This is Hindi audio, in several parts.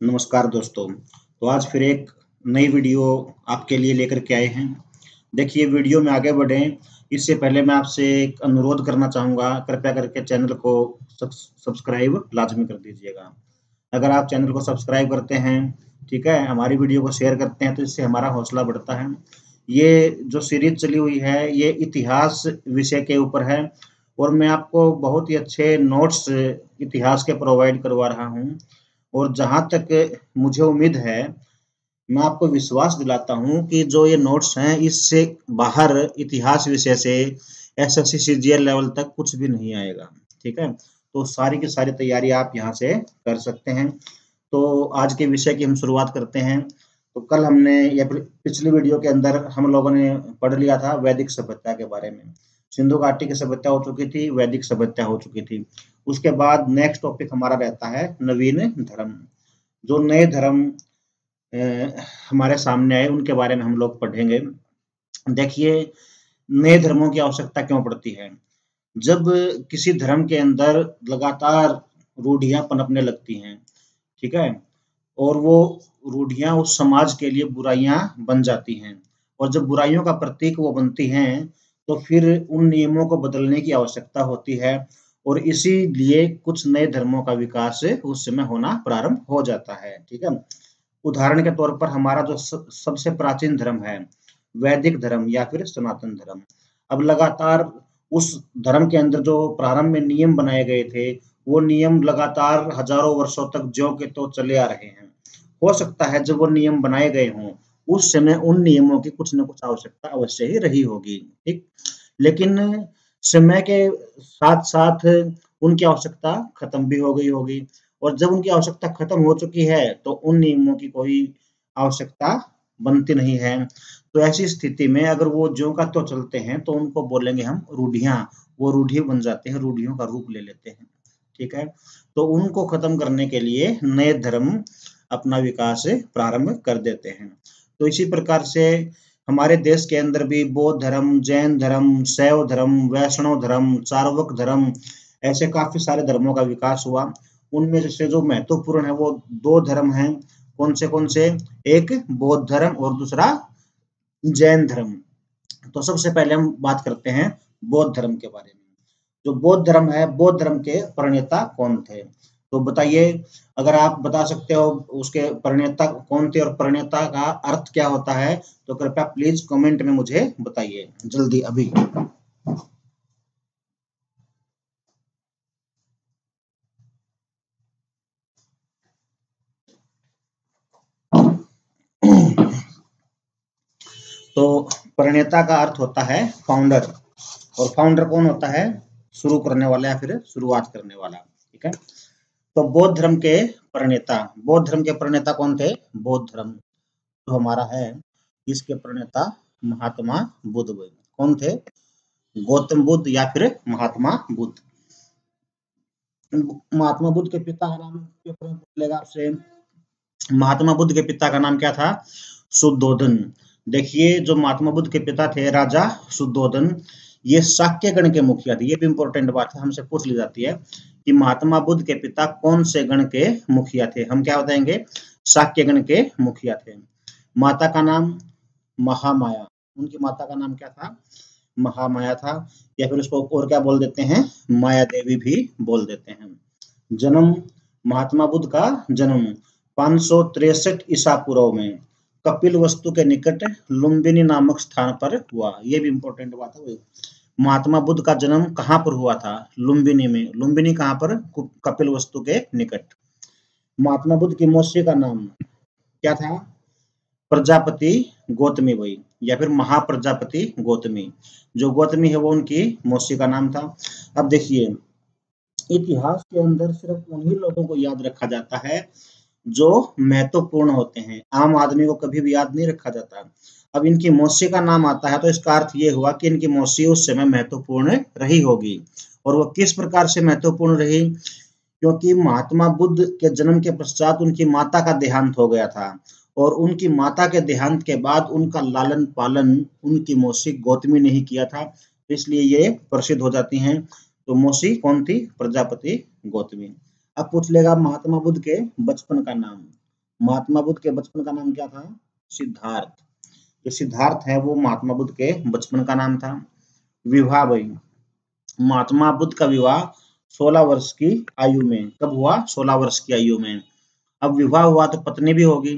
नमस्कार दोस्तों। तो आज फिर एक नई वीडियो आपके लिए लेकर के आए हैं। देखिए वीडियो में आगे बढ़ें इससे पहले मैं आपसे एक अनुरोध करना चाहूँगा, कृपया करके चैनल को सब्सक्राइब लाज़मी कर दीजिएगा। अगर आप चैनल को सब्सक्राइब करते हैं, ठीक है, हमारी वीडियो को शेयर करते हैं तो इससे हमारा हौसला बढ़ता है। ये जो सीरीज़ चली हुई है ये इतिहास विषय के ऊपर है और मैं आपको बहुत ही अच्छे नोट्स इतिहास के प्रोवाइड करवा रहा हूँ। और जहाँ तक मुझे उम्मीद है, मैं आपको विश्वास दिलाता हूँ कि जो ये नोट्स हैं, इससे बाहर इतिहास विषय से एसएससी सीजीएल लेवल तक कुछ भी नहीं आएगा, ठीक है? तो सारी की सारी तैयारी आप यहाँ से कर सकते हैं। तो आज के विषय की हम शुरुआत करते हैं। तो कल हमने या फिर पिछली वीडियो के अंदर हम लोगों ने पढ़ लिया था वैदिक सभ्यता के बारे में। सिंधु घाटी की सभ्यता हो चुकी थी, वैदिक सभ्यता हो चुकी थी। उसके बाद नेक्स्ट टॉपिक हमारा रहता है नवीन धर्म। जो नए धर्म हमारे सामने आए उनके बारे में हम लोग पढ़ेंगे। देखिए नए धर्मों की आवश्यकता क्यों पड़ती है? जब किसी धर्म के अंदर लगातार रूढ़ियां पनपने लगती हैं, ठीक है, और वो रूढ़ियां उस समाज के लिए बुराइयां बन जाती हैं और जब बुराइयों का प्रतीक वो बनती हैं तो फिर उन नियमों को बदलने की आवश्यकता होती है और इसीलिए कुछ नए धर्मों का विकास उस समय होना प्रारंभ हो जाता है, ठीक है। उदाहरण के तौर पर हमारा जो सबसे प्राचीन धर्म है वैदिक धर्म या फिर सनातन धर्म। अब लगातार उस धर्म के अंदर जो प्रारंभ में नियम बनाए गए थे वो नियम लगातार हजारों वर्षों तक ज्यों के त्यों चले आ रहे हैं। हो सकता है जब वो नियम बनाए गए हों उस समय उन नियमों की कुछ न कुछ आवश्यकता अवश्य ही रही होगी, ठीक। लेकिन समय के साथ साथ उनकी आवश्यकता खत्म भी हो गई होगी और जब उनकी आवश्यकता खत्म हो चुकी है तो उन नियमों की कोई आवश्यकता बनती नहीं है। तो ऐसी स्थिति में अगर वो ज्यों का त्यों चलते हैं तो उनको बोलेंगे हम रूढ़ियां। वो रूढ़ी बन जाते हैं, रूढ़ियों का रूप ले लेते हैं, ठीक है। तो उनको खत्म करने के लिए नए धर्म अपना विकास प्रारंभ कर देते हैं। तो इसी प्रकार से हमारे देश के अंदर भी बौद्ध धर्म, जैन धर्म, शैव धर्म, वैष्णव धर्म, चार्वक धर्म, ऐसे काफी सारे धर्मों का विकास हुआ। उनमें से जो महत्वपूर्ण है वो दो धर्म हैं। कौन से? एक बौद्ध धर्म और दूसरा जैन धर्म। तो सबसे पहले हम बात करते हैं बौद्ध धर्म के बारे में। जो बौद्ध धर्म है, बौद्ध धर्म के प्रणेता कौन थे? तो बताइए, अगर आप बता सकते हो उसके प्रणेता कौन थे और प्रणेता का अर्थ क्या होता है तो कृपया प्लीज कमेंट में मुझे बताइए जल्दी अभी। तो प्रणेता का अर्थ होता है फाउंडर और फाउंडर कौन होता है? शुरू करने वाला या फिर शुरुआत करने वाला, ठीक है। तो बौद्ध धर्म के प्रणेता, बौद्ध धर्म के प्रणेता कौन थे? बौद्ध धर्म जो हमारा है इसके प्रणेता महात्मा बुद्ध। कौन थे? गौतम बुद्ध या फिर महात्मा बुद्ध। महात्मा बुद्ध के पिता का नाम पूछेगा आपसे। महात्मा बुद्ध के पिता का नाम क्या था? शुद्धोधन। देखिए जो महात्मा बुद्ध के पिता थे राजा शुद्धोधन, ये शाक्य गण के मुखिया थे। ये भी इंपॉर्टेंट बात है, हमसे पूछ ली जाती है कि महात्मा बुद्ध के पिता कौन से गण के मुखिया थे। हम क्या बताएंगे? शाक्य गण के मुखिया थे। माता का नाम महामाया। उनकी माता का नाम क्या था? महामाया था, या फिर उसको और क्या बोल देते हैं? माया देवी भी बोल देते हैं। जन्म, महात्मा बुद्ध का जन्म 563 ईसा पूर्व में कपिल वस्तु के निकट लुम्बिनी नामक स्थान पर हुआ। ये भी इंपॉर्टेंट बात है। महात्मा बुद्ध का जन्म कहाँ पर हुआ था? लुम्बिनी में। लुम्बिनी कहाँ पर? कपिल वस्तु के निकट। महात्मा बुद्ध की मौसी का नाम क्या था? प्रजापति गौतमी बाई या फिर महाप्रजापति गौतमी। जो गौतमी है वो उनकी मौसी का नाम था। अब देखिए इतिहास के अंदर सिर्फ उन्हीं लोगों को याद रखा जाता है जो महत्वपूर्ण होते हैं। आम आदमी को कभी भी याद नहीं रखा जाता। अब इनकी मौसी का नाम आता है तो इसका अर्थ ये हुआ कि इनकी मौसी उस समय महत्वपूर्ण रही होगी। और वो किस प्रकार से महत्वपूर्ण रही? क्योंकि महात्मा बुद्ध के जन्म के पश्चात उनकी माता का देहांत हो गया था और उनकी माता के देहांत के बाद उनका लालन पालन उनकी मौसी गौतमी ने ही किया था, इसलिए ये प्रसिद्ध हो जाती हैं। तो मौसी कौन थी? प्रजापति गौतमी। अब पूछ लेगा महात्मा बुद्ध के बचपन का नाम। महात्मा बुद्ध के बचपन का नाम क्या था? सिद्धार्थ। जो सिद्धार्थ है वो महात्मा बुद्ध के बचपन का नाम था। विवाह भाई, महात्मा बुद्ध का विवाह 16 वर्ष की आयु में, कब हुआ? 16 वर्ष की आयु में। अब विवाह हुआ तो पत्नी भी होगी,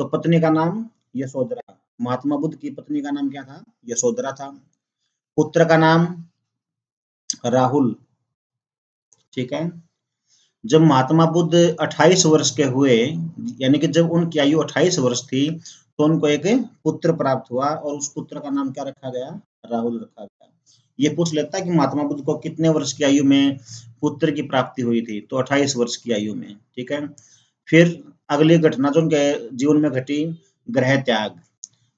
तो पत्नी का नाम यशोधरा। महात्मा बुद्ध की पत्नी का नाम क्या था? यशोधरा था। पुत्र का नाम राहुल। ठीक है। जब महात्मा बुद्ध 28 वर्ष के हुए, यानी कि जब उनकी आयु 28 वर्ष थी, तो उनको एक पुत्र प्राप्त हुआ और उस पुत्र का नाम क्या रखा गया? राहुल रखा गया। ये पूछ लेता है कि महात्मा बुद्ध को कितने वर्ष की आयु में पुत्र की प्राप्ति हुई थी? तो 28 वर्ष की आयु में। ठीक है। फिर अगली घटना जो उनके जीवन में घटी, गृह त्याग।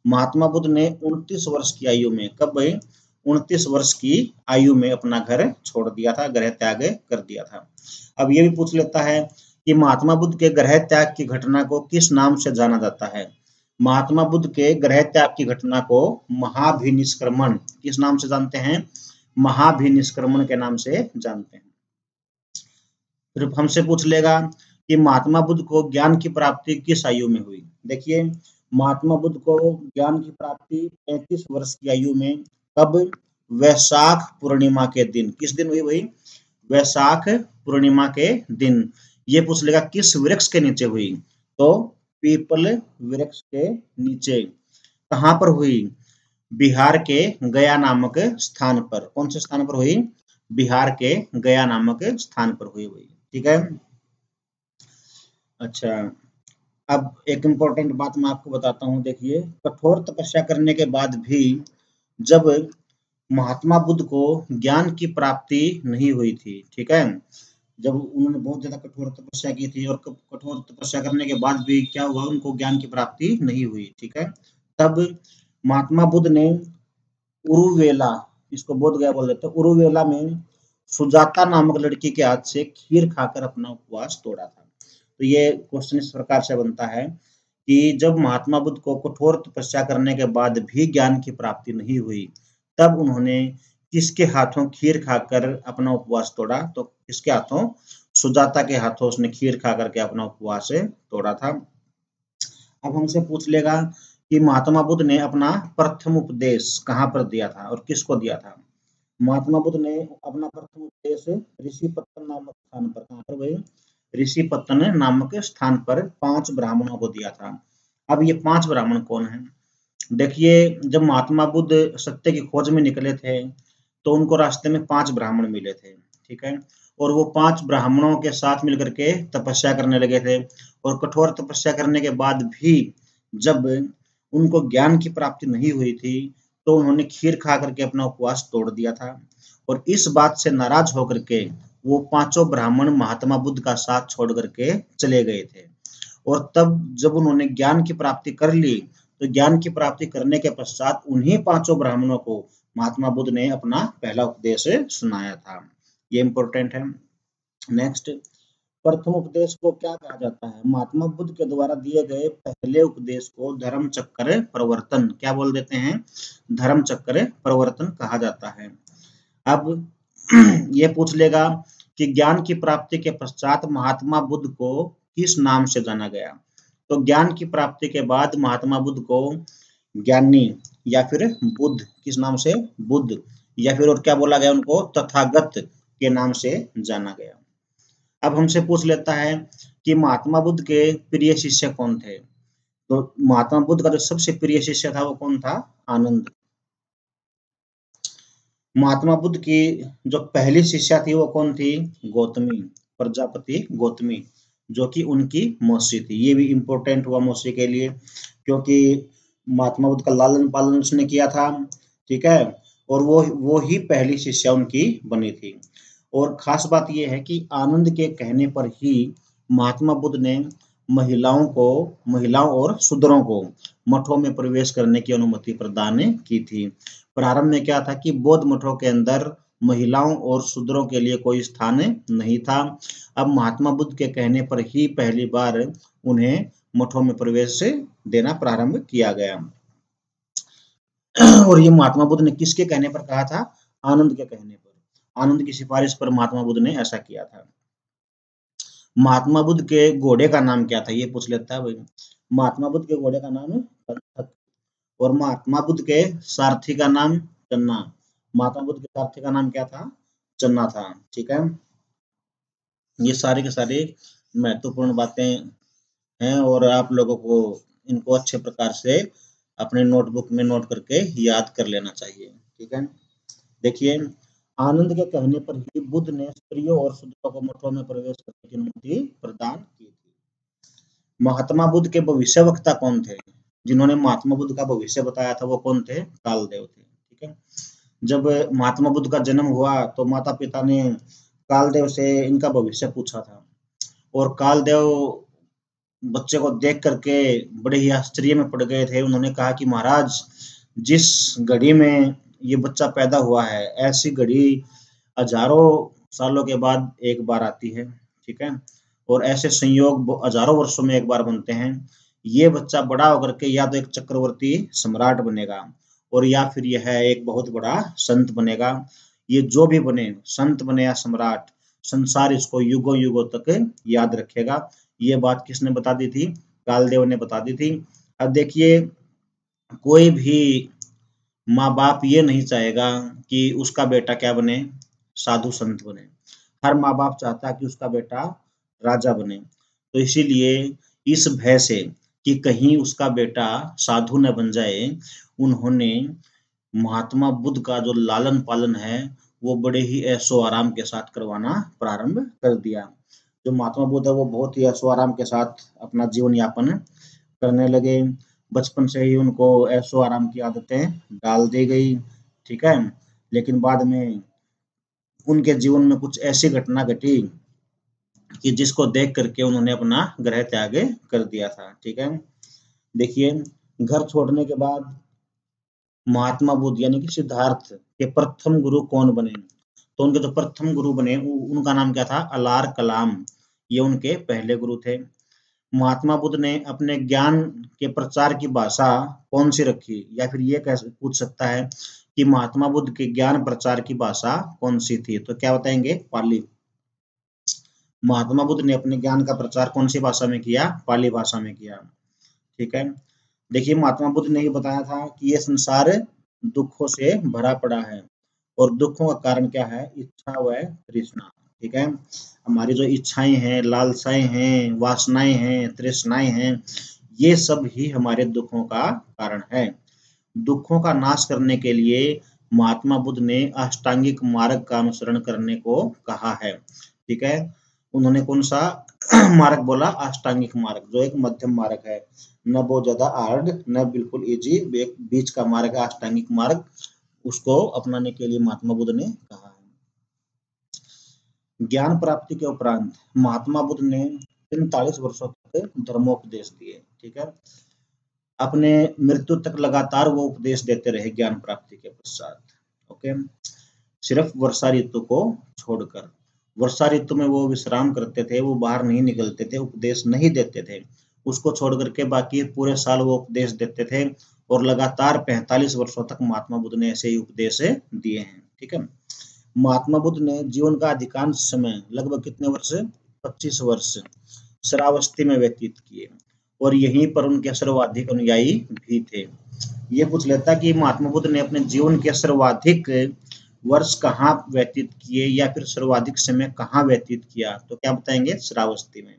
महात्मा बुद्ध ने 29 वर्ष की आयु में, कब भाई? 29 वर्ष की आयु में अपना घर छोड़ दिया था, गृह त्याग कर दिया था। अब ये भी पूछ लेता है कि महात्मा बुद्ध के गृह त्याग की घटना को किस नाम से जाना जाता है? महात्मा बुद्ध के गृह त्याग की घटना को महाभिनिष्क्रमण, किस नाम से जानते हैं? महाभिनिष्क्रमण के नाम से जानते हैं। फिर हमसे पूछ लेगा कि महात्मा बुद्ध को ज्ञान की प्राप्ति किस आयु में हुई? देखिए, महात्मा बुद्ध को ज्ञान की प्राप्ति 35 वर्ष की आयु में, कब? वैशाख पूर्णिमा के दिन। किस दिन हुई भाई? वैशाख पूर्णिमा के दिन। ये पूछ लेगा किस वृक्ष के नीचे हुई? तो पीपल वृक्ष के नीचे। कहाँ पर हुई? बिहार के गया नामक स्थान पर। कौन से स्थान पर हुई? बिहार के गया नामक स्थान पर हुई। ठीक है। अच्छा, अब एक इम्पोर्टेंट बात मैं आपको बताता हूँ। देखिए, कठोर तपस्या करने के बाद भी जब महात्मा बुद्ध को ज्ञान की प्राप्ति नहीं हुई थी, ठीक है, जब उन्होंने बहुत ज्यादा कठोर तपस्या की थी और कठोर तपस्या करने के बाद भी क्या हुआ? उनको ज्ञान की प्राप्ति नहीं हुई। ठीक है। तब महात्मा बुद्ध ने उरुवेला, इसको बोध गया बोल देते हैं, उरुवेला में सुजाता नामक लड़की के हाथ से खीर खाकर अपना उपवास तोड़ा था। तो ये क्वेश्चन इस प्रकार से बनता है कि जब महात्मा बुद्ध को कठोर तपस्या करने के बाद भी ज्ञान की प्राप्ति नहीं हुई, तब उन्होंने किसके हाथों खीर खाकर अपना उपवास तोड़ा? तो किसके हाथों? सुजाता के हाथों उसने खीर खा करके अपना उपवास तोड़ा था। अब हमसे पूछ लेगा कि महात्मा बुद्ध ने अपना प्रथम उपदेश कहाँ पर दिया था और किसको दिया था? महात्मा बुद्ध ने अपना प्रथम उपदेश ऋषिपत्तन नामक स्थान पर, कहाँ पर भाई? ऋषिपत्तन नामक स्थान पर 5 ब्राह्मणों को दिया था। अब ये 5 ब्राह्मण कौन हैं? देखिए, जब महात्मा बुद्ध सत्य की खोज में निकले थे, तो उनको रास्ते में 5 ब्राह्मण मिले थे। ठीक है। और वो 5 ब्राह्मणों के साथ मिलकर के तपस्या करने लगे थे, और कठोर तपस्या करने के बाद भी जब उनको ज्ञान की प्राप्ति नहीं हुई थी, तो उन्होंने खीर खा करके अपना उपवास तोड़ दिया था। और इस बात से नाराज होकर के वो 5 ब्राह्मण महात्मा बुद्ध का साथ छोड़ करके चले गए थे। और तब जब उन्होंने ज्ञान की प्राप्ति कर ली, तो ज्ञान की प्राप्ति करने के पश्चात उन्हीं 5 ब्राह्मणों को महात्मा बुद्ध ने अपना पहला उपदेश सुनाया था। ये इंपॉर्टेंट है। नेक्स्ट, प्रथम उपदेश को क्या कहा जाता है? महात्मा बुद्ध के द्वारा दिए गए पहले उपदेश को धर्म चक्र प्रवर्तन, क्या बोल देते हैं? धर्म चक्र प्रवर्तन कहा जाता है। अब ये पूछ लेगा कि ज्ञान की प्राप्ति के पश्चात महात्मा बुद्ध को किस नाम से जाना गया? तो ज्ञान की प्राप्ति के बाद महात्मा बुद्ध को ज्ञानी या फिर बुद्ध, किस नाम से? बुद्ध, या फिर और क्या बोला गया? उनको तथागत के नाम से जाना गया। अब हमसे पूछ लेता है कि महात्मा बुद्ध के प्रिय शिष्य कौन थे? तो महात्मा बुद्ध का जो सबसे प्रिय शिष्य था वो कौन था? आनंद। महात्मा बुद्ध की जो पहली शिष्या थी वो कौन थी? गौतमी, प्रजापति गौतमी, जो कि उनकी मौसी थी। ये भी इम्पोर्टेंट हुआ मौसी के लिए, क्योंकि महात्मा बुद्ध का लालन पालन उसने किया था। ठीक है। और वो ही पहली शिष्या उनकी बनी थी। और खास बात यह है कि आनंद के कहने पर ही महात्मा बुद्ध ने महिलाओं और शूद्रों को मठों में प्रवेश करने की अनुमति प्रदान की थी। प्रारंभ में क्या था कि बौद्ध मठों के अंदर महिलाओं और शूद्रों के लिए कोई स्थान नहीं था। अब महात्मा बुद्ध के कहने पर ही पहली बार उन्हें मठों में प्रवेश देना प्रारंभ किया गया। और ये महात्मा बुद्ध ने किसके कहने पर कहा था? आनंद के कहने पर। आनंद की सिफारिश पर महात्मा बुद्ध ने ऐसा किया था। महात्मा बुद्ध के घोड़े का नाम क्या था, ये पूछ लेता है भाई। महात्मा बुद्ध के घोड़े का नाम है पंथक, और महात्मा बुद्ध के सारथी का नाम चन्ना। महात्मा बुद्ध के सारथी का नाम क्या था, चन्ना था। ठीक है, ये सारी के सारी महत्वपूर्ण बातें हैं और आप लोगों को इनको अच्छे प्रकार से अपने नोटबुक में नोट करके याद कर लेना चाहिए। ठीक है, देखिए, आनंद के कहने पर ही बुद्ध ने स्त्रियों और शूद्रों को मठों में प्रवेश करने की अनुमति प्रदान की थी। महात्मा बुद्ध के भविष्यवक्ता कौन थे, जिन्होंने महात्मा बुद्ध का भविष्य बताया था, वो कौन थे, कालदेव थे। ठीक है, जब महात्मा बुद्ध का जन्म हुआ तो माता पिता ने कालदेव से इनका भविष्य पूछा था, और कालदेव बच्चे को देख करके बड़े ही आश्चर्य में पड़ गए थे। उन्होंने कहा कि महाराज, जिस घड़ी में ये बच्चा पैदा हुआ है, ऐसी घड़ी हजारों सालों के बाद एक बार आती है। ठीक है, और ऐसे संयोग हजारों वर्षों में एक बार बनते हैं। ये बच्चा बड़ा होकर के या तो एक चक्रवर्ती सम्राट बनेगा, और या फिर यह एक बहुत बड़ा संत बनेगा। ये जो भी बने, संत बने या सम्राट, संसार इसको युगों युगों तक याद रखेगा। ये बात किसने बता दी थी, कालदेव ने बता दी थी। अब देखिए, कोई भी माँ बाप ये नहीं चाहेगा कि उसका बेटा क्या बने, साधु संत बने। हर माँ बाप चाहता है कि उसका बेटा राजा बने। तो इसीलिए इस भय से कि कहीं उसका बेटा साधु न बन जाए, उन्होंने महात्मा बुद्ध का जो लालन पालन है वो बड़े ही ऐशो आराम के साथ करवाना प्रारंभ कर दिया। जो महात्मा बुद्ध है वो बहुत ही ऐशो आराम के साथ अपना जीवन यापन करने लगे। बचपन से ही उनको ऐशो आराम की आदतें डाल दी गई। ठीक है, लेकिन बाद में उनके जीवन में कुछ ऐसी घटना घटी कि जिसको देख करके उन्होंने अपना ग्रह त्याग कर दिया था। ठीक है, देखिए, घर छोड़ने के बाद महात्मा बुद्ध यानी कि सिद्धार्थ के प्रथम गुरु कौन बने, तो उनके जो प्रथम गुरु बने उनका नाम क्या था, अलार कलाम। ये उनके पहले गुरु थे। महात्मा बुद्ध ने अपने ज्ञान के प्रचार की भाषा कौन सी रखी, या फिर ये कैसे पूछ सकता है कि महात्मा बुद्ध के ज्ञान प्रचार की भाषा कौन सी थी, तो क्या बताएंगे, पाली। महात्मा बुद्ध ने अपने ज्ञान का प्रचार कौन सी भाषा में किया, पाली भाषा में किया। ठीक है, देखिए, महात्मा बुद्ध ने ये बताया था कि ये संसार दुखों से भरा पड़ा है, और दुखों का कारण क्या है, इच्छा व तृष्णा। ठीक है, हमारी जो इच्छाएं हैं, लालसाएं हैं, वासनाएं हैं, तृष्णाएं हैं, ये सब ही हमारे दुखों का कारण है। दुखों का नाश करने के लिए महात्मा बुद्ध ने अष्टांगिक मार्ग का अनुसरण करने को कहा है। ठीक है, उन्होंने कौन सा मार्ग बोला, अष्टांगिक मार्ग, जो एक मध्यम मार्ग है, न बहुत ज्यादा हार्ड न बिल्कुल इजी, बीच का मार्ग है अष्टांगिक मार्ग। उसको अपनाने के लिए महात्मा बुद्ध ने कहा है। ज्ञान प्राप्ति के उपरांत महात्मा बुद्ध ने 43 वर्षों तक धर्मोपदेश दिए। ठीक है, अपने मृत्यु तक लगातार वो उपदेश देते रहे ज्ञान प्राप्ति के पश्चात। ओके, सिर्फ वर्षा ऋतु को छोड़कर। वर्षा ऋतु में वो विश्राम करते थे, वो बाहर नहीं निकलते थे, उपदेश नहीं देते थे। उसको छोड़ करके बाकी पूरे साल वो उपदेश देते थे, और लगातार 45 वर्षों तक महात्मा बुद्ध ने ऐसे ही उपदेश दिए हैं। ठीक है, महात्मा बुद्ध ने जीवन का अधिकांश समय, लगभग कितने वर्ष, 25 वर्ष श्रावस्ती में व्यतीत किए, और यहीं पर उनके सर्वाधिक अनुयायी भी थे। ये पूछ लेता कि महात्मा बुद्ध ने अपने जीवन के सर्वाधिक वर्ष कहाँ व्यतीत किए, या फिर सर्वाधिक समय कहाँ व्यतीत किया, तो क्या बताएंगे, श्रावस्ती में।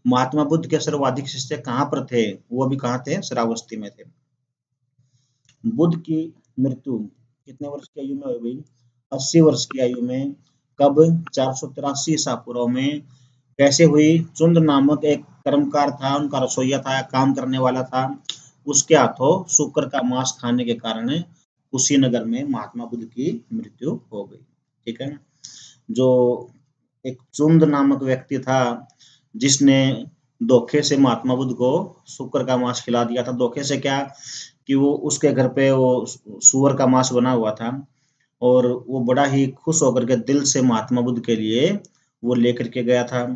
महात्मा बुद्ध के सर्वाधिक शिष्य कहाँ पर थे, वो भी कहाँ थे, श्रावस्ती में थे। बुद्ध की मृत्यु कितने वर्ष की आयु में हो गई, 80 वर्ष की आयु में। कब, 483 ईसा पूर्व में। कैसे हुई, चुंद नामक एक कर्मकार था, उनका रसोइया था, काम करने वाला था, उसके हाथों शुक्र का मांस खाने के कारण कुशीनगर में महात्मा बुद्ध की मृत्यु हो गई। ठीक है, जो एक चुंद नामक व्यक्ति था, जिसने धोखे से महात्मा बुद्ध को शुक्र का मांस खिला दिया था। धोखे से क्या, कि वो उसके घर पे वो सुअर का मांस बना हुआ था, और वो बड़ा ही खुश होकर के दिल से महात्मा बुद्ध के लिए वो लेकर के गया था।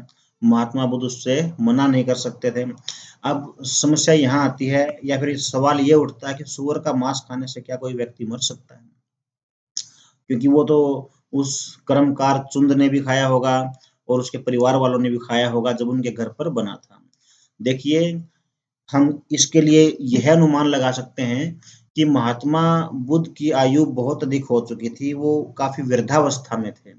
महात्मा बुद्ध उससे मना नहीं कर सकते थे। अब समस्या यहाँ आती है, या फिर सवाल ये उठता है कि सुअर का मांस खाने से क्या कोई व्यक्ति मर सकता है, क्योंकि वो तो उस कर्मकार चुंद ने भी खाया होगा, और उसके परिवार वालों ने भी खाया होगा जब उनके घर पर बना था। देखिए, हम इसके लिए यह अनुमान लगा सकते हैं कि महात्मा बुद्ध की आयु बहुत अधिक हो चुकी थी, वो काफी वृद्धावस्था में थे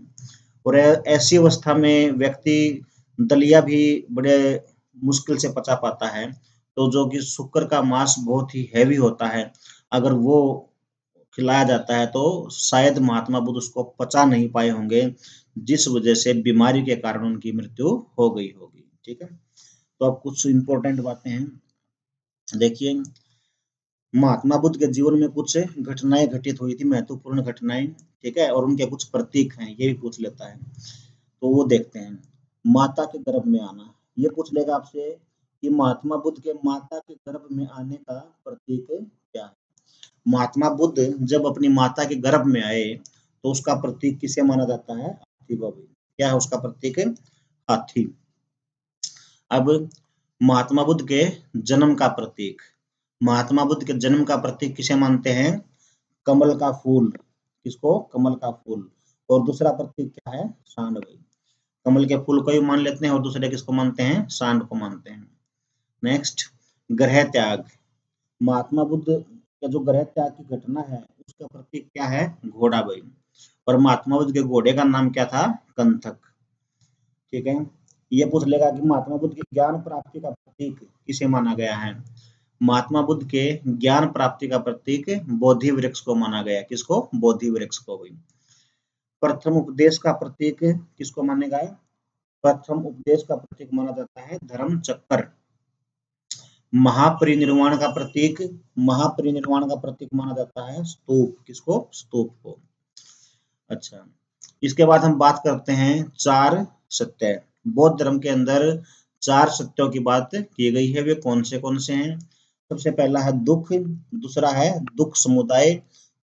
और ऐसी अवस्था में व्यक्ति दलिया भी बड़े मुश्किल से पचा पाता है, तो जो कि शुक्र का मांस बहुत ही हैवी होता है, अगर वो खिलाया जाता है तो शायद महात्मा बुद्ध उसको पचा नहीं पाए होंगे, जिस वजह से बीमारी के कारण उनकी मृत्यु हो गई होगी। ठीक है, तो अब कुछ इंपॉर्टेंट बातें हैं। देखिए, महात्मा बुद्ध के जीवन में कुछ घटनाएं घटित हुई थी, महत्वपूर्ण घटनाएं। ठीक है, और उनके कुछ प्रतीक हैं, ये भी पूछ लेता है, तो वो देखते हैं। माता के गर्भ में आना, ये पूछ लेगा आपसे कि महात्मा बुद्ध के माता के गर्भ में आने का प्रतीक क्या है। महात्मा बुद्ध जब अपनी माता के गर्भ में आए तो उसका प्रतीक किसे माना जाता है? हाथी को भी। क्या है उसका प्रतीक? हाथी। अब महात्मा बुद्ध के जन्म का प्रतीक, महात्मा बुद्ध के जन्म का प्रतीक किसे मानते हैं? कमल का फूल। किसको? कमल का फूल। और दूसरा प्रतीक क्या है? सांड भाई। कमल के फूल को ही मान लेते हैं और दूसरे किसको मानते हैं? सांड को मानते हैं। नेक्स्ट, ग्रह त्याग। महात्मा बुद्ध का जो ग्रह त्याग की घटना है उसका प्रतीक क्या है? घोड़ा भाई। और महात्मा बुद्ध के घोड़े का नाम क्या था? कंथक। ठीक है, ये पूछ लेगा कि महात्मा बुद्ध की ज्ञान प्राप्ति का प्रतीक किसे माना गया है? महात्मा बुद्ध के ज्ञान प्राप्ति का प्रतीक बोधि वृक्ष को माना गया। किसको? बोधि वृक्ष को भाई। प्रथम उपदेश का प्रतीक किसको मानेगा? प्रथम उपदेश का प्रतीक माना जाता है धर्म चक्र। महापरिनिर्वाण का प्रतीक, महापरिनिर्वाण का प्रतीक माना जाता है स्तूप। किसको? स्तूप को। अच्छा, इसके बाद हम बात करते हैं चार सत्य। बौद्ध धर्म के अंदर चार सत्यों की बात की गई है, वे कौन से हैं? सबसे पहला है दुख, दूसरा है दुख समुदाय,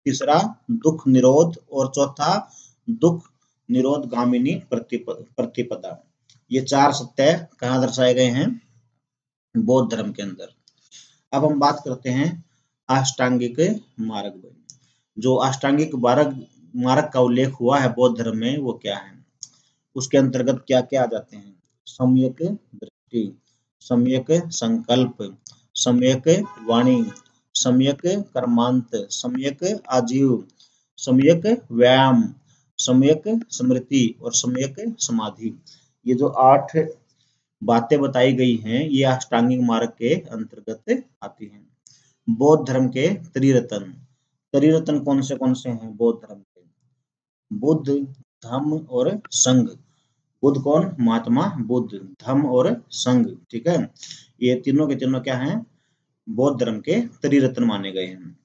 तीसरा दुख निरोध और चौथा दुख निरोध गामिनी प्रतिपदा। ये चार सत्य कहाँ दर्शाए गए हैं? बौद्ध धर्म के अंदर। अब हम बात करते हैं अष्टांगिक मार्ग। जो अष्टांगिक मार्ग का उल्लेख हुआ है बौद्ध धर्म में, वो क्या है? उसके अंतर्गत क्या क्या आ जाते हैं? सम्यक दृष्टि, सम्यक संकल्प, सम्यक वाणी, सम्यक कर्मांत, सम्यक आजीव, सम्यक व्यायाम, सम्यक स्मृति और सम्यक समाधि। ये जो 8 बातें बताई गई हैं ये अष्टांगिक मार्ग के अंतर्गत आती हैं। बौद्ध धर्म के त्रिरत्न, त्रिरत्न कौन से हैं बौद्ध धर्म के? बुद्ध, धम्म और संघ। बुद्ध कौन? महात्मा बुद्ध, धम्म और संघ। ठीक है, ये तीनों के तीनों क्या हैं? बौद्ध धर्म के त्रिरत्न माने गए हैं।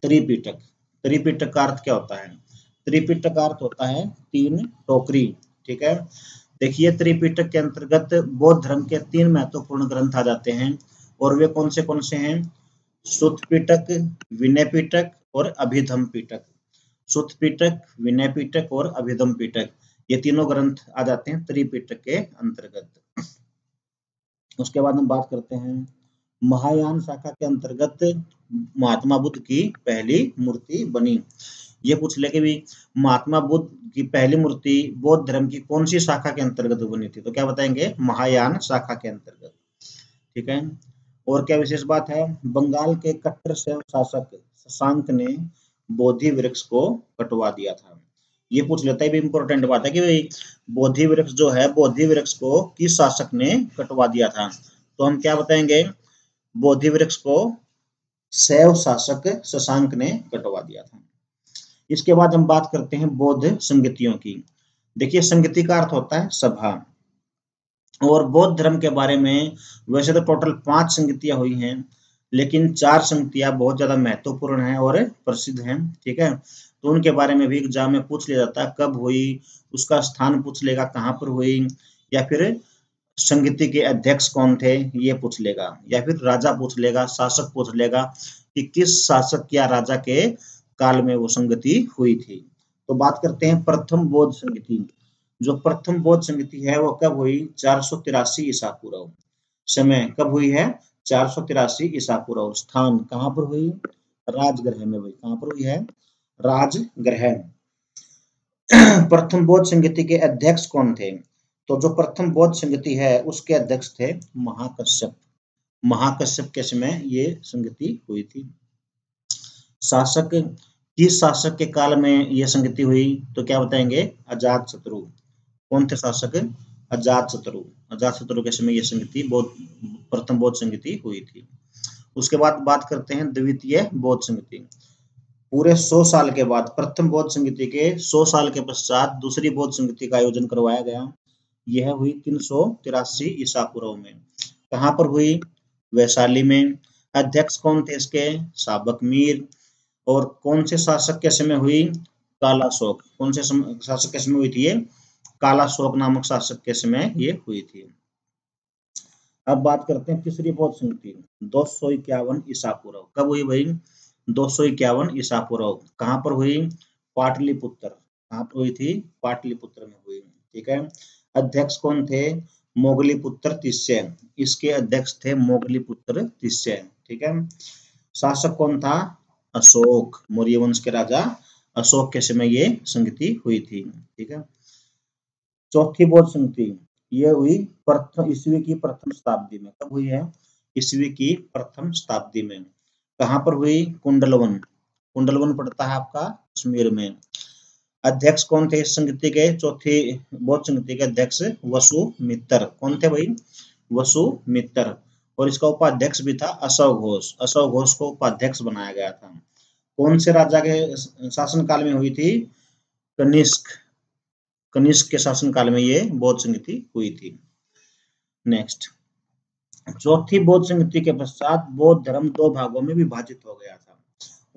त्रिपिटक, त्रिपिटक का अर्थ क्या होता है? त्रिपिटक का अर्थ होता है 3 टोकरी। ठीक है, देखिए त्रिपिटक के अंतर्गत बौद्ध धर्म के 3 महत्वपूर्ण ग्रंथ आ जाते हैं और वे कौन से हैं? सुत्त पिटक, विनय पिटक और अभिधम्म पिटक। सुत्त पिटक, विनय पिटक और अभिधम्म पिटक, ये तीनों ग्रंथ आ जाते हैं त्रिपिटक के अंतर्गत। उसके बाद हम बात करते हैं महायान शाखा के अंतर्गत महात्मा बुद्ध की पहली मूर्ति बनी। ये पूछ ले कि भी महात्मा बुद्ध की पहली मूर्ति बौद्ध धर्म की कौन सी शाखा के अंतर्गत बनी थी? तो क्या बताएंगे? महायान शाखा के अंतर्गत। ठीक है, और क्या विशेष बात है? बंगाल के कट्टर शैव शासक शशांक ने बोधि वृक्ष को कटवा दिया था। ये पूछ लेता है, भी इंपॉर्टेंट बात है कि भाई बोधि वृक्ष जो है, बोधि वृक्ष को किस शासक ने कटवा दिया था? तो हम क्या बताएंगे? बोधि वृक्ष को शैव शासक शशांक ने कटवा दिया था। इसके बाद हम बात करते हैं बौद्ध संगतियों की। देखिए, संगति का अर्थ होता है सभा, और बौद्ध धर्म के बारे में वैसे तो टोटल 5 संगतियां हुई हैं, लेकिन 4 संगतियां बहुत ज्यादा महत्वपूर्ण हैं और प्रसिद्ध हैं। ठीक है, तो उनके बारे में भी एग्जाम में पूछ लिया जाता है, कब हुई, उसका स्थान पूछ लेगा कहाँ पर हुई, या फिर संगति के अध्यक्ष कौन थे ये पूछ लेगा, या फिर राजा पूछ लेगा, शासक पूछ लेगा कि किस शासक या राजा के काल में वो संगति हुई थी। तो बात करते हैं प्रथम बौद्ध संगति। जो प्रथम बौद्ध संगति है वो कब हुई? 483 ईसा पूर्व। समय कब हुई है? 483 ईसा पूर्व। स्थान कहाँ पर हुई? राजगृह में भाई। कहाँ पर हुई है? राजगृह। प्रथम बौद्ध संगति के अध्यक्ष कौन थे? तो जो प्रथम बौद्ध संगति है उसके अध्यक्ष थे महाकश्यप। महाकश्यप के समय ये संगति हुई थी। शासक, किस शासक के काल में यह संगति हुई, तो क्या बताएंगे, अजातशत्रु। कौन थे शासक, अजातशत्रु। अजातशत्रु के समय यह संगति प्रथम बौद्ध संगति हुई थी। उसके बाद बात करते हैं द्वितीय बौद्ध संगति। पूरे 100 साल के बाद प्रथम बौद्ध संगति के 100 साल के पश्चात दूसरी बौद्ध संगति का आयोजन करवाया गया। यह हुई 383 ईसा पूर्व में। कहाँ पर हुई, वैशाली में। अध्यक्ष कौन थे इसके, साबक मीर। और कौन से शासक के समय हुई, कालाशोक। कौन से शासक के समय हुई थी ये, कालाशोक नामक शासक के समय ये हुई थी। अब बात करते हैं तीसरी बौद्ध संगति 251 ईसा पूर्व। कब हुई भाई, 251 ईसा पूर्व। कहाँ पर हुई, पाटलिपुत्र। कहाँ पर हुई थी, पाटलिपुत्र में हुई। ठीक है। अध्यक्ष कौन थे, मोगलीपुत्र तिस्से। इसके अध्यक्ष थे मोगलीपुत्र तिस्से। ठीक है। शासक कौन था, अशोक। मौर्य वंश के राजा अशोक के समय ये संगति हुई थी। ठीक है। चौथी बौद्ध संगति ये हुई ईस्वी की प्रथम शताब्दी में। कब हुई है, ईस्वी की प्रथम शताब्दी में। कहाँ पर हुई, कुंडलवन। कुंडलवन पड़ता है आपका कश्मीर में। अध्यक्ष कौन थे इस संगति के, चौथी बौद्ध संगति के अध्यक्ष वसुमित्र। कौन थे भाई, वसुमित्र। और इसका उपाध्यक्ष भी था अशोक घोष। अशोक घोष को उपाध्यक्ष बनाया गया था। कौन से राजा के शासनकाल में हुई थी, कनिष्क। कनिष्क के शासनकाल में ये बौद्ध संगति हुई थी। नेक्स्ट, चौथी बौद्ध संगति के पश्चात बौद्ध धर्म 2 भागों में विभाजित हो गया था।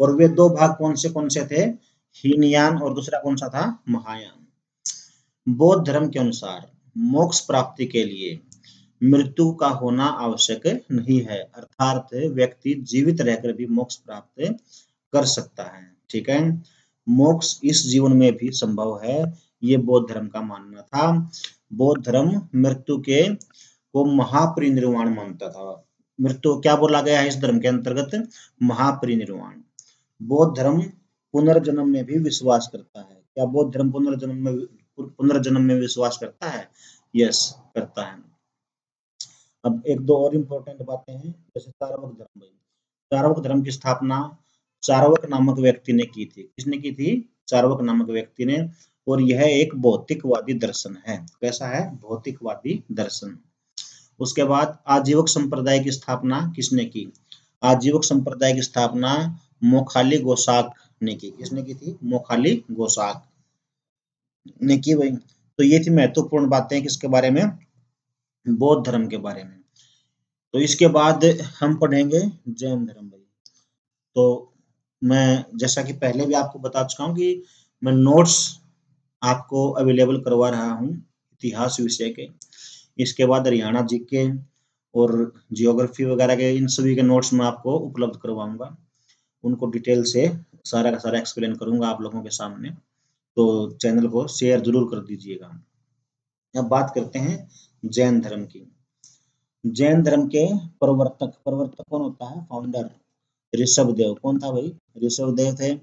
और वे 2 भाग कौन से थे, हीनयान और दूसरा कौन सा था, महायान। बौद्ध धर्म के अनुसार मोक्ष प्राप्ति के लिए मृत्यु का होना आवश्यक नहीं है, अर्थात व्यक्ति जीवित रहकर भी मोक्ष प्राप्त कर सकता है। ठीक है। मोक्ष इस जीवन में भी संभव है, ये बौद्ध धर्म का मानना था। बौद्ध धर्म मृत्यु को महापरिनिर्वाण मानता था। मृत्यु क्या बोला गया है इस धर्म के अंतर्गत, महापरिनिर्वाण। बौद्ध धर्म पुनर्जन्म में भी विश्वास करता है। क्या बौद्ध धर्म पुनर्जन्म में विश्वास करता है, यस करता है। अब एक दो और इम्पोर्टेंट बातें हैं, जैसे चार्वाक धर्म। चार्वाक धर्म की स्थापना चार्वाक नामक व्यक्ति ने की थी। किसने की थी, चार्वाक नामक व्यक्ति ने। और यह एक भौतिकवादी दर्शन है। कैसा है, भौतिकवादी दर्शन। उसके बाद आजीवक संप्रदाय की स्थापना किसने की, आजीवक संप्रदाय की स्थापना मोखाली गोसाक ने की। किसने की थी, मोखाली गोसाक ने की भाई। तो ये थी महत्वपूर्ण बातें किसके बारे में, बौद्ध धर्म के बारे में। तो इसके बाद हम पढ़ेंगे जैन धर्म भाई। तो मैं जैसा कि पहले भी आपको बता चुका हूँ कि मैं नोट्स आपको अवेलेबल करवा रहा हूँ इतिहास विषय के। इसके बाद हरियाणा जीके और जियोग्राफी वगैरह के इन सभी के नोट्स मैं आपको उपलब्ध करवाऊंगा। उनको डिटेल से सारा का सारा एक्सप्लेन करूंगा आप लोगों के सामने। तो चैनल को शेयर जरूर कर दीजिएगा। अब बात करते हैं जैन धर्म की। जैन धर्म के प्रवर्तक कौन होता है, फाउंडर ऋषभदेव। कौन था भाई, ऋषभदेव थे।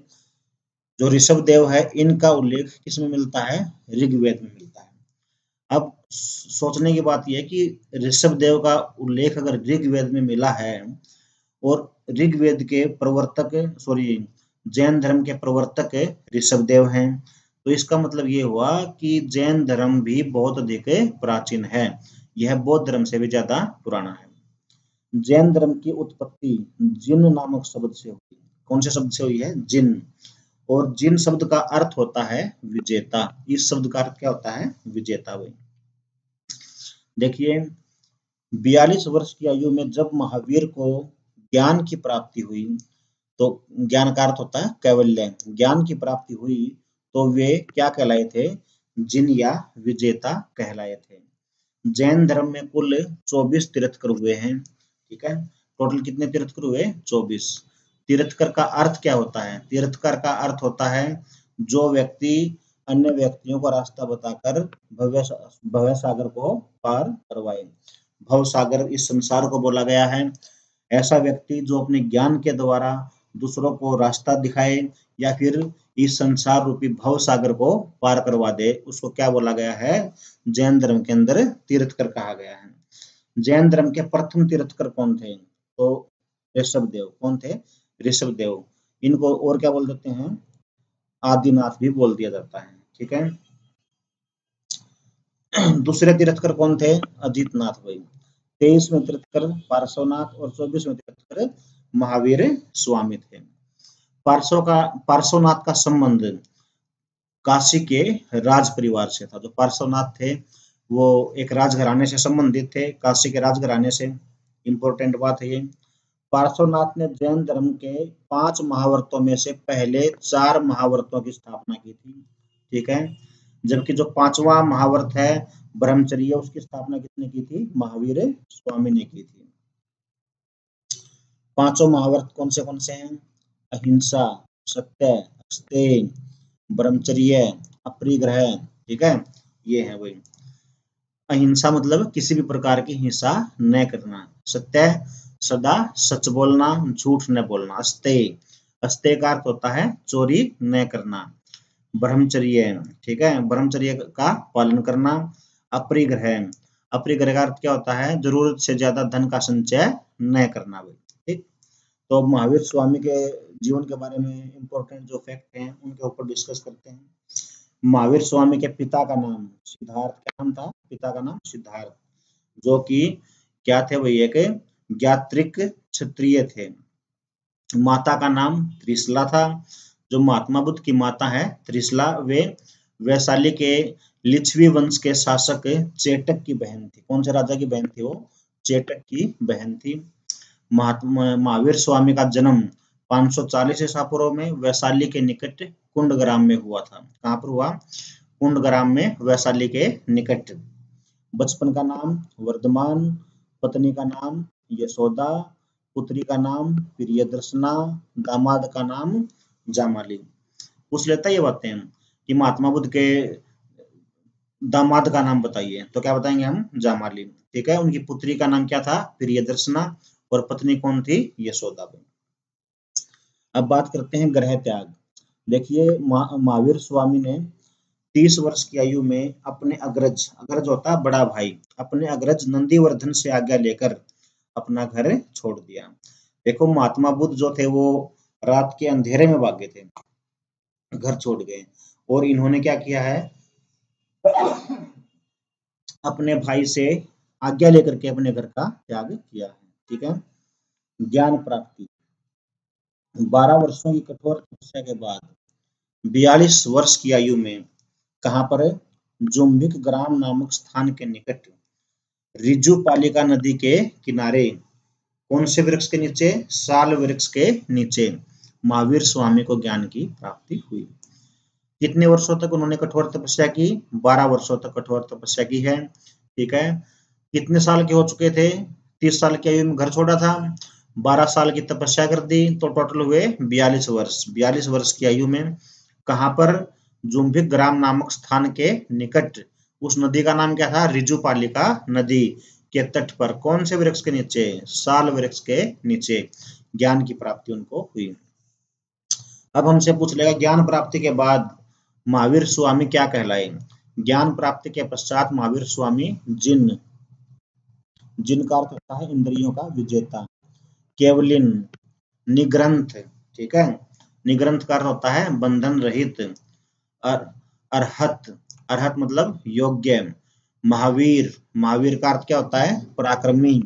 जो ऋषभदेव है इनका उल्लेख किसमें मिलता है, ऋग्वेद में मिलता है। अब सोचने की बात यह है कि ऋषभदेव का उल्लेख अगर ऋग्वेद में मिला है और ऋग्वेद के प्रवर्तक जैन धर्म के प्रवर्तक ऋषभदेव हैं, तो इसका मतलब ये हुआ कि जैन धर्म भी बहुत अधिक प्राचीन है। यह बौद्ध धर्म से भी ज्यादा पुराना है। जैन धर्म की उत्पत्ति जिन नामक शब्द से हुई। कौन से शब्द से हुई है, जिन। और जिन शब्द का अर्थ होता है विजेता। इस शब्द का अर्थ क्या होता है, विजेता भाई। देखिए 42 वर्ष की आयु में जब महावीर को ज्ञान की प्राप्ति हुई, तो ज्ञान का अर्थ होता है कैवल्य। ज्ञान की प्राप्ति हुई तो वे क्या कहलाए थे, जिन या विजेता कहलाए थे। जैन धर्म में कुल 24 तीर्थकर हुए हैं। ठीक है। टोटल कितने तीर्थकर हुए, 24। तीर्थकर का अर्थ क्या होता है, तीर्थकर का अर्थ होता है जो व्यक्ति अन्य व्यक्तियों को रास्ता बताकर भव सागर को पार करवाए। भव सागर इस संसार को बोला गया है। ऐसा व्यक्ति जो अपने ज्ञान के द्वारा दूसरों को रास्ता दिखाए या फिर इस संसार रूपी भव सागर को पार करवा दे, उसको क्या बोला गया है? जैन धर्म के अंदर तीर्थकर कहा गया है। जैन धर्म के प्रथम तीर्थकर कौन थे? तो ऋषभदेव। कौन थे? ऋषभदेव। इनको और क्या बोल देते हैं? आदिनाथ भी बोल दिया जाता है। ठीक है। दूसरे तीर्थकर कौन थे? अजितनाथ भाई। 23वें तीर्थकर पार्श्वनाथ और 24वें तीर्थकर महावीर स्वामी थे। पार्श्वनाथ का संबंध काशी के राज परिवार से था। जो पार्श्वनाथ थे वो एक राजघराने से संबंधित थे, काशी के राजघराने से। इंपॉर्टेंट बात है ये। पार्श्वनाथ ने जैन धर्म के 5 महावर्तों में से पहले 4 महावर्तों की स्थापना की थी। ठीक है। जबकि जो 5वां महावर्त है ब्रह्मचर्य, उसकी स्थापना किसने की थी? महावीर स्वामी ने की थी। 5 महावर्त कौन से हैं? अहिंसा, सत्य, अस्तेय, ब्रह्मचर्य, अपरिग्रह। ठीक है, ये है वही। अहिंसा मतलब किसी भी प्रकार की हिंसा न करना। सत्य, सदा सच बोलना, झूठ न बोलना। अस्तेय का अर्थ होता है चोरी न करना। ब्रह्मचर्य, ठीक है, ब्रह्मचर्य का पालन करना। अपरिग्रह का अर्थ क्या होता है? जरूरत से ज्यादा धन का संचय न करना। ठीक। तो महावीर स्वामी के जीवन के बारे में इंपॉर्टेंट जो फैक्ट हैं उनके ऊपर डिस्कस करते हैं। महावीर स्वामी के पिता का नाम सिद्धार्थ। क्या नाम था? पिता का नाम सिद्धार्थ, जो कि क्या थे? वही एक ज्ञात्रिक क्षत्रिय थे। माता का नाम त्रिशला था। जो महात्मा बुद्ध की माता है त्रिशला, वे वैशाली के लिच्छवी वंश के शासक चेटक की बहन थी। कौन से राजा की बहन थी वो? चेटक की बहन थी। महावीर स्वामी का जन्म 540 ईसा पूर्व में वैशाली के निकट कुंडग्राम में हुआ था। कहाँ पर हुआ? कुंडग्राम में, वैशाली के निकट। बचपन का नाम वर्धमान, पत्नी का नाम यशोदा, पुत्री का नाम प्रियदर्शना, दामाद का नाम जामाली। पूछ लेता ये बातें कि महात्मा बुद्ध के दामाद का नाम बताइए, तो क्या बताएंगे हम? जामाली। ठीक है। उनकी पुत्री का नाम क्या था? प्रियदर्शना। और पत्नी कौन थी? यशोदा। अब बात करते हैं ग्रह त्याग। देखिए, महावीर स्वामी ने 30 वर्ष की आयु में अपने अग्रज होता है बड़ा भाई, अपने अग्रज नंदीवर्धन से आज्ञा लेकर अपना घर छोड़ दिया। देखो, महात्मा बुद्ध जो थे वो रात के अंधेरे में भागे थे, घर छोड़ गए। और इन्होंने क्या किया है? अपने भाई से आज्ञा लेकर के अपने घर का त्याग किया है। ठीक है। ज्ञान प्राप्ति। 12 वर्षों की कठोर तपस्या के बाद 42 वर्ष की आयु में कहां पर? जुम्बिक ग्राम नामक स्थान के निकट रिजुपालिका नदी के किनारे कौन से वृक्ष के नीचे? साल वृक्ष के नीचे महावीर स्वामी को ज्ञान की प्राप्ति हुई। कितने वर्षों तक उन्होंने कठोर तपस्या की? 12 वर्षों तक कठोर तपस्या की है। ठीक है। कितने साल के हो चुके थे? 30 साल की आयु में घर छोड़ा था, 12 साल की तपस्या कर दी, तो टोटल हुए 42 वर्ष। 42 वर्ष की आयु में कहां पर? जुम्बिक ग्राम नामक स्थान के निकट। उस नदी का नाम क्या था? रिजुपालिका नदी के तट पर। कौन से वृक्ष के नीचे? साल वृक्ष के नीचे ज्ञान की प्राप्ति उनको हुई। अब हमसे पूछ लेगा ज्ञान प्राप्ति के बाद महावीर स्वामी क्या कहलाए? ज्ञान प्राप्ति के पश्चात महावीर स्वामी जिन का अर्थ होता है इंद्रियों का विजेता, केवलिन, निग्रंथ। ठीक है। निग्रंथ का अर्थ होता है बंधन रहित। अरहत मतलब योग्य। महावीर का अर्थ क्या होता है? पराक्रमी।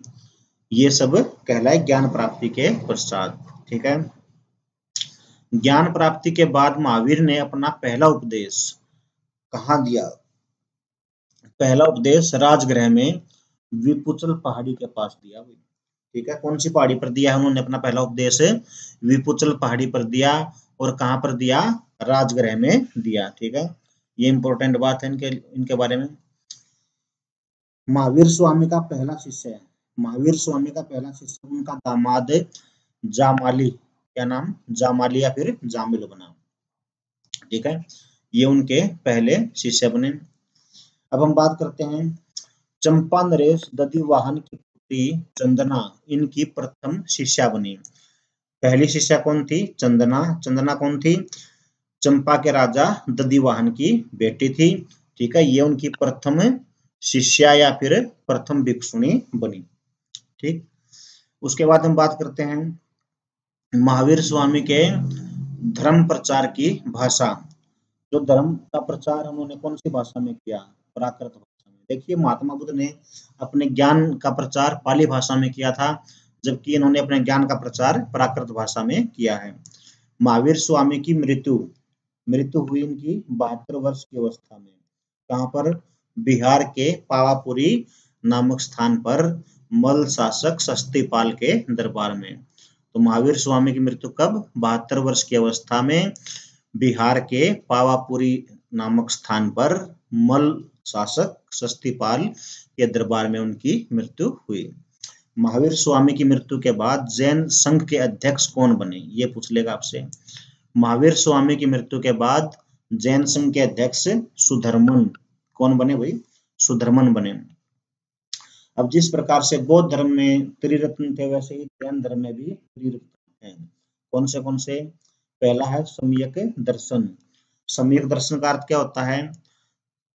ये सब कहलाए ज्ञान प्राप्ति के पश्चात। ठीक है। ज्ञान प्राप्ति के बाद महावीर ने अपना पहला उपदेश कहाँ दिया? पहला उपदेश राजगृह में विपुचल पहाड़ी के पास दिया। ठीक है। कौन सी पहाड़ी पर दिया है उन्होंने अपना पहला उपदेश? विपुचल पहाड़ी पर दिया। और कहां पर दिया? राजगृह में दिया। ठीक है। ये इंपॉर्टेंट बात है इनके बारे में। महावीर स्वामी का पहला शिष्य उनका दामाद जामाली। क्या नाम? जामाली या फिर जामिल बना। ठीक है। ये उनके पहले शिष्य बने। अब हम बात करते हैं चंपा नरेश दधिवाहन की पुत्री चंदना इनकी प्रथम शिष्या बनी। पहली शिष्या कौन थी? चंदना। चंदना कौन थी? चंपा के राजा दधिवाहन की बेटी थी। ठीक है, ये उनकी प्रथम शिष्या या फिर प्रथम भिक्षुणी बनी। ठीक, उसके बाद हम बात करते हैं महावीर स्वामी के धर्म प्रचार की भाषा। जो धर्म का प्रचार उन्होंने कौन सी भाषा में किया? प्राकृत भाषा में। देखिए, महात्मा बुद्ध ने अपने ज्ञान का प्रचार पाली भाषा में किया था, जबकि इन्होंने अपने ज्ञान का प्रचार प्राकृत भाषा में किया है। महावीर स्वामी की मृत्यु मृत्यु हुई इनकी 72 वर्ष की अवस्था में। कहाँ पर? बिहार के पावापुरी नामक स्थान पर मल शासक शक्तिपाल के दरबार में। तो महावीर स्वामी की मृत्यु कब? 72 वर्ष की अवस्था में बिहार के पावापुरी नामक स्थान पर मल शासक शक्तिपाल के दरबार में उनकी मृत्यु हुई। महावीर स्वामी की मृत्यु के बाद जैन संघ के अध्यक्ष कौन बने? ये पूछ लेगा आपसे। महावीर स्वामी की मृत्यु के बाद जैन संघ के अध्यक्ष सुधर्मन कौन बने भाई? सुधर्मन बने। अब जिस प्रकार से बौद्ध धर्म में त्रिरत्न थे, वैसे ही जैन धर्म में भी त्रिरत्न हैं। कौन से? पहला है सम्यक दर्शन। सम्यक दर्शन का अर्थ क्या होता है?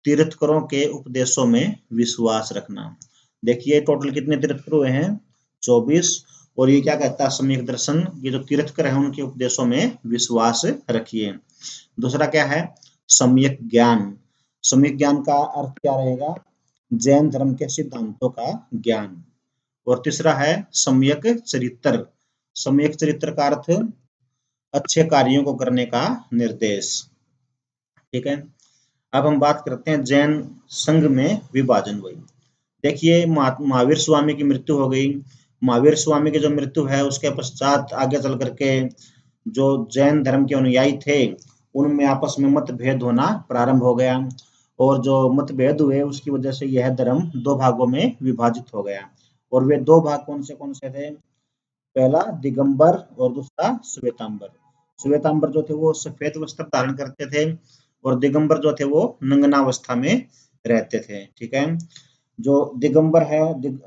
तीर्थकरों के उपदेशों में विश्वास रखना। देखिए, टोटल कितने तीर्थकर हुए हैं? 24। और ये क्या कहता है सम्यक दर्शन? ये जो तीर्थकर हैं उनके उपदेशों में विश्वास रखिए। दूसरा क्या है? सम्यक ज्ञान। सम्यक ज्ञान का अर्थ क्या रहेगा? जैन धर्म के सिद्धांतों का ज्ञान। और तीसरा है सम्यक चरित्र। सम्यक चरित्र का अर्थ अच्छे कार्यों को करने का निर्देश। ठीक है, अब हम बात करते हैं जैन संघ में विभाजन हुई। देखिए, महावीर स्वामी की मृत्यु हो गई। महावीर स्वामी की जो मृत्यु है उसके पश्चात आगे चल करके जो जैन धर्म के अनुयायी थे उनमें आपस में मतभेद होना प्रारंभ हो गया, और जो मतभेद हुए उसकी वजह से यह धर्म 2 भागों में विभाजित हो गया। और वे 2 भाग कौन से थे? पहला दिगंबर और दूसरा श्वेतांबर। श्वेतांबर जो थे वो सफेद वस्त्र धारण करते थे, और दिगंबर जो थे वो नग्नावस्था में रहते थे। ठीक है, जो दिगंबर है,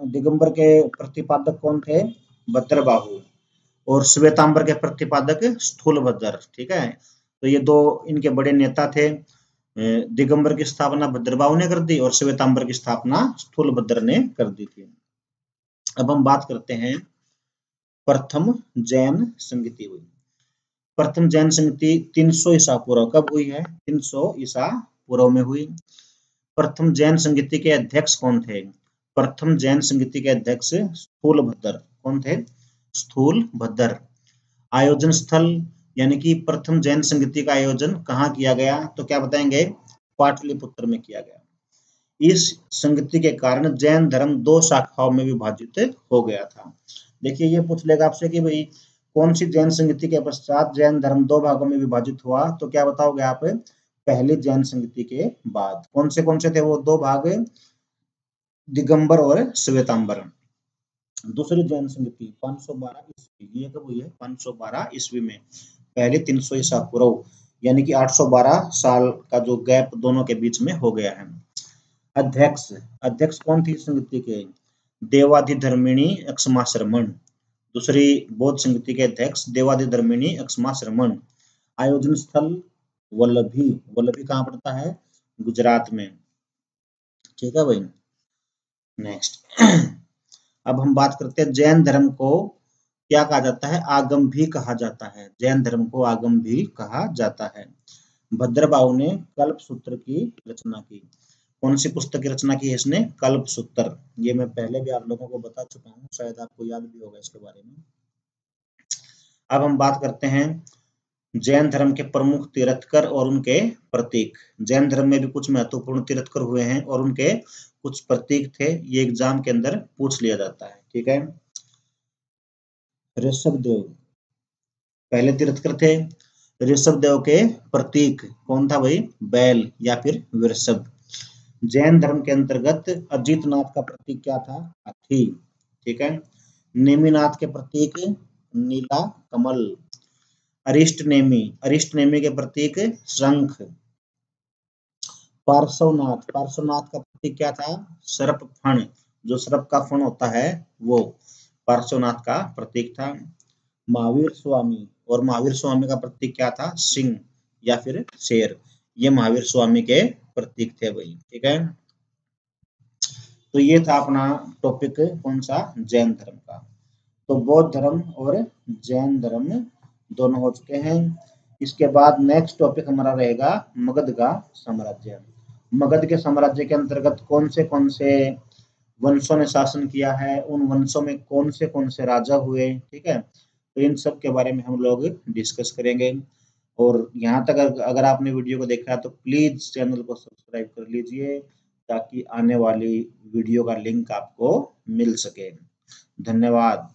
दिगंबर के प्रतिपादक कौन थे? भद्रबाहु। और श्वेतांबर के प्रतिपादक स्थूलभद्र। ठीक है, तो ये 2 इनके बड़े नेता थे। दिगंबर की स्थापना भद्रबाहु ने कर दी और श्वेतांबर की स्थापना स्थूलभद्र ने कर दी थी। अब हम बात करते हैं प्रथम जैन संगति हुई। प्रथम जैन संगति 300 ईसा पूर्व कब हुई है? 300 ईसा पूर्व में हुई। प्रथम जैन संगति के अध्यक्ष कौन थे? प्रथम जैन संगति के अध्यक्ष स्थूलभद्र। कौन थे? स्थूलभद्र। आयोजन स्थल यानी कि प्रथम जैन संगति का आयोजन कहाँ किया गया? तो क्या बताएंगे? पाटलिपुत्र में किया गया। इस संगति के कारण जैन धर्म 2 शाखाओं में विभाजित हो गया था। देखिए, ये पूछ लेगा आपसे कि भाई कौन सी जैन संगति के पश्चात जैन धर्म 2 भागों में विभाजित हुआ? तो क्या बताओगे आप? पहली जैन संगति के बाद। कौन से थे वो 2 भाग? दिगंबर और श्वेतांबर। दूसरी जैन संगति 512 ईस्वी, ये कब हुई है? 512 ईस्वी में। पहले 300 ईसा पूर्व, यानी कि 812 साल का जो गैप दोनों के बीच में हो गया है। अध्यक्ष कौन थी संगति के? देवाधिधर्मिणी अक्षमाश्रमण। दूसरी बौद्ध संगति के अध्यक्ष देवाधिधर्मिणी अक्षमाश्रमण। आयोजन स्थल वल्लभी कहाँ पड़ता है? गुजरात में। ठीक है भाई, नेक्स्ट। अब हम बात करते हैं जैन धर्म को क्या कहा जाता है? आगम भी कहा जाता है। जैन धर्म को आगम भी कहा जाता है। भद्रबाहु ने कल्पसूत्र की रचना की। कौन सी पुस्तक की रचना की है इसने? कल्पसूत्र। ये मैं पहले भी आप लोगों को बता चुका हूँ, शायद आपको याद भी होगा इसके बारे में। अब हम बात करते हैं जैन धर्म के प्रमुख तीर्थकर और उनके प्रतीक। जैन धर्म में भी कुछ महत्वपूर्ण तीर्थकर हुए हैं और उनके कुछ प्रतीक थे। ये एग्जाम के अंदर पूछ लिया जाता है। ठीक है, ऋषभदेव पहले तीर्थकर थे। ऋषभदेव के प्रतीक कौन था भाई? बैल या फिर वृषभ। जैन धर्म के अंतर्गत अजितनाथ का प्रतीक क्या था? हाथी। ठीक है, नेमिनाथ के प्रतीक नीला कमल। अरिष्टनेमी के प्रतीक शंख। पार्श्वनाथ का प्रतीक क्या था? सर्प फण। जो सर्प का फण होता है वो पार्श्वनाथ का प्रतीक था। महावीर स्वामी का प्रतीक क्या था? सिंह। या फिर शेर, ये महावीर स्वामी के प्रतीक थे भाई। ठीक है, तो ये था अपना टॉपिक कौन सा, जैन धर्म का। तो बौद्ध धर्म और जैन धर्म दोनों हो चुके हैं। इसके बाद नेक्स्ट टॉपिक हमारा रहेगा मगध का साम्राज्य। मगध के साम्राज्य के अंतर्गत कौन से वंशों ने शासन किया है, उन वंशों में कौन से राजा हुए। ठीक है, तो इन सब के बारे में हम लोग डिस्कस करेंगे। और यहाँ तक अगर आपने वीडियो को देखा है तो प्लीज चैनल को सब्सक्राइब कर लीजिए, ताकि आने वाली वीडियो का लिंक आपको मिल सके। धन्यवाद।